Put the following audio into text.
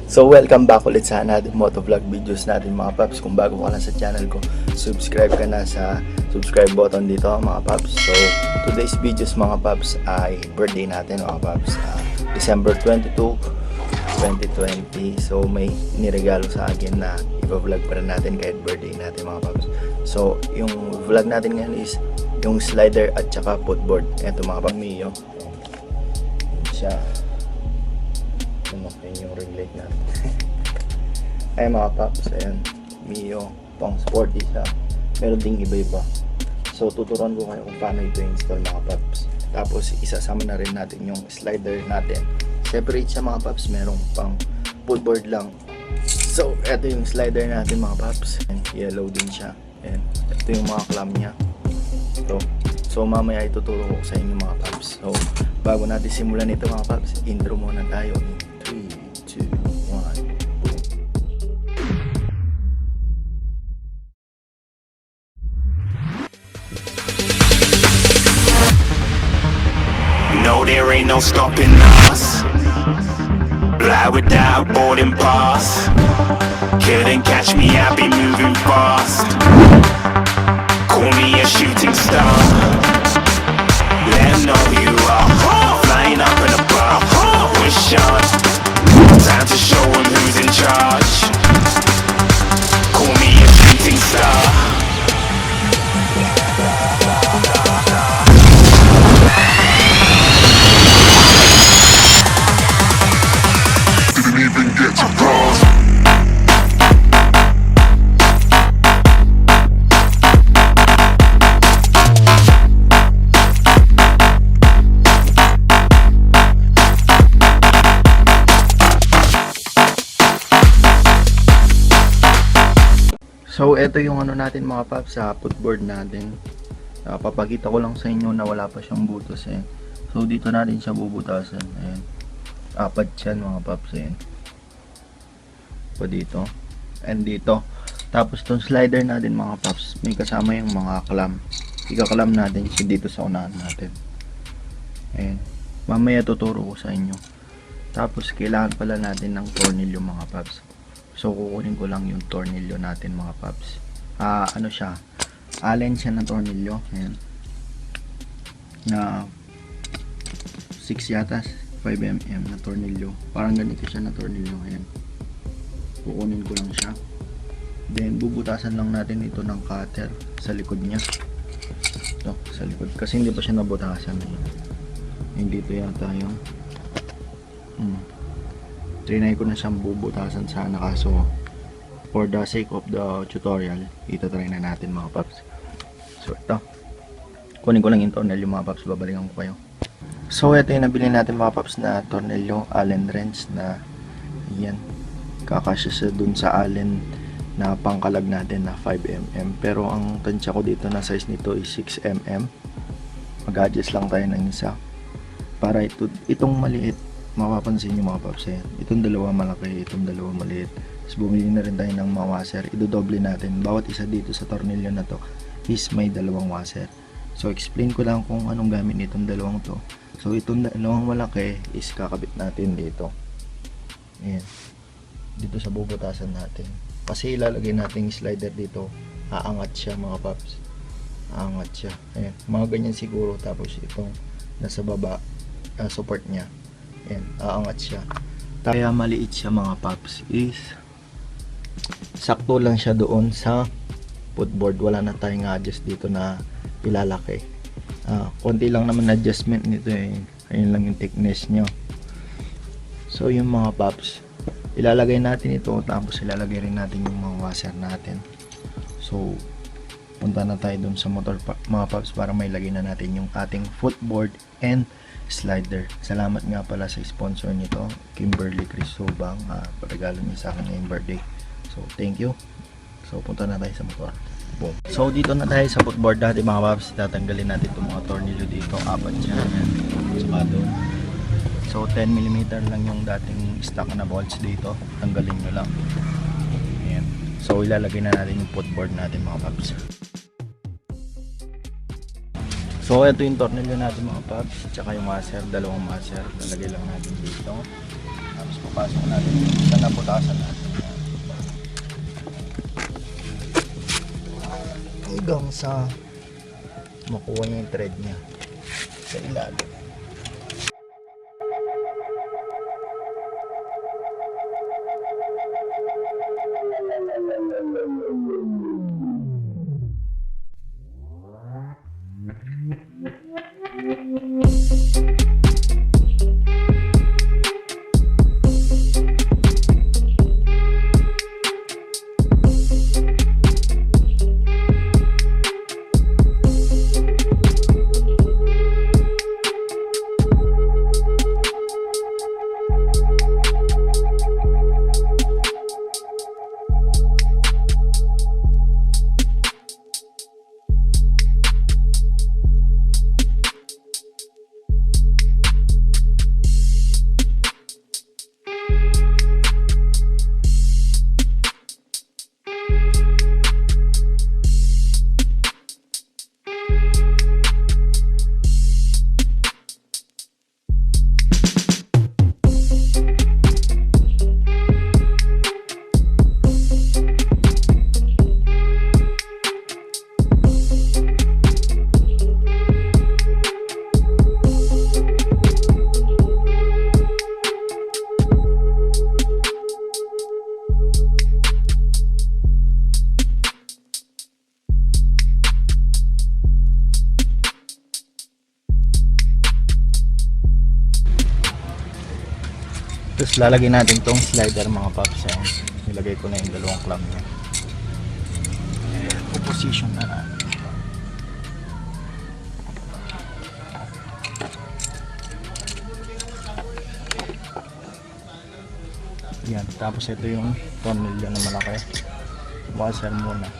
So welcome back ulit sa another motovlog videos natin mga paps. Kung bago ka lang sa channel ko, subscribe ka na sa subscribe button dito mga paps. So today's videos mga paps ay birthday natin mga paps, December 22, 2020. So may niregalo sa akin na ipa-vlog pa rin natin kahit birthday natin mga paps. So yung vlog natin ngayon is yung slider at saka footboard. Ito mga paps, Mio siya. Yun yung ring light natin. Ay mga paps, ayan, Mio, pang sporty siya. Meron ding iba-iba. So tuturuan ko kayo kung paano ito install mga paps. Tapos isasama na rin natin yung slider natin. Separate siya mga paps, merong pang footboard lang. So ito yung slider natin mga paps. And yellow din siya. And ito yung mga clamp niya. So mamaya ituturo ko sa inyo mga paps. So bago natin simulan ito mga paps, intro muna tayo. 3, 2, 1. No, there ain't no stopping us. Fly without boarding pass. Couldn't catch me, I be moving fast. Call me a shooting star. Let 'em know who you are. Flying up in a bar. Wish on. Time to show 'em who's in charge. Call me a shooting star. Didn't even get to cross. So ito yung ano natin mga paps sa footboard natin. Papakita ko lang sa inyo na wala pa siyang butas eh. So dito natin siya bubutasan. Ayan. Apat yan mga paps eh. Pa dito. And dito. Tapos tong slider natin mga paps, may kasama yung mga clamp. Ika-clamp natin siya dito sa unahan natin. Ayan. Mamaya tuturo ko sa inyo. Tapos kailangan pala natin ng tornilyo mga paps. So kukunin ko lang yung tornilyo natin mga paps. Ano siya? Allen siya na tornilyo. Ayan. Na 6 yata, 5mm na tornilyo. Parang ganito siya na tornilyo. Ayan. Kukunin ko lang siya. Then bubutasan lang natin ito ng cutter sa likod niya. Ito, sa likod. Kasi hindi pa siya nabutasan. Hindi dito yata yung trinay ko na siyang bubutasan sana, kaso for the sake of the tutorial itatry na natin mga paps. So ito, kunin ko lang yung tornilyo mga paps, babalikan ko kayo. So ito yung nabili natin mga paps na tornilyo, Allen wrench na yan, kakasya siya dun sa Allen na pangkalag natin na 5mm, pero ang tansya ko dito na size nito is 6mm. Mag-adjust lang tayo ng isa para itong maliit. Mapapansin nyo mga paps, itong dalawa malaki, itong dalawa maliit. Tapos bumili na rin tayo ng mga washer, idodoble natin. Bawat isa dito sa tornilyo na to is may dalawang washer. So explain ko lang kung anong gamit nitong dalawang to. So itong dalawang malaki is kakabit natin dito. Ayan. Dito sa bubutasan natin. Kasi ilalagay natin yung slider dito, aangat siya mga paps. Aangat siya. Ayan. Mga ganyan siguro. Tapos itong nasa baba, support niya. Ayan, aangat siya. Kaya maliit siya mga paps is sakto lang siya doon sa footboard. Wala na tayong adjust dito na ilalaki. Konti lang naman adjustment nito eh. Ayun lang yung thickness nyo. So yung mga paps, ilalagay natin ito, tapos ilalagay rin natin yung mga washer natin. So punta na tayo doon sa motor mga paps para may lagay na natin yung ating footboard and slider. Salamat nga pala sa sponsor nito, Kimberly Cristobang. Regalo niya sa akin ngayong birthday. So thank you. So punta na tayo sa motor. Boom. So dito na tayo sa footboard natin mga paps. Tatanggalin natin itong mga tornilyo dito. Apat siya. Saka doon. So 10mm lang yung dating stock na bolts dito. Tanggalin nyo lang. Ayan. So ilalagay na natin yung footboard natin mga paps. So ito yung tornilyo natin mga paps, tsaka yung washer, dalawang washer, lalagay lang natin dito. Tapos papasok natin yung isa na pinaputasan natin. Hanggang sa makuha niya yung thread niya sa ilalim. Tapos lalagay natin tong slider mga paps. Nilagay ko na yung dalawang clamp niya. Position na natin. Yan. Tapos ito yung tornilyo na malaki. Washer muna.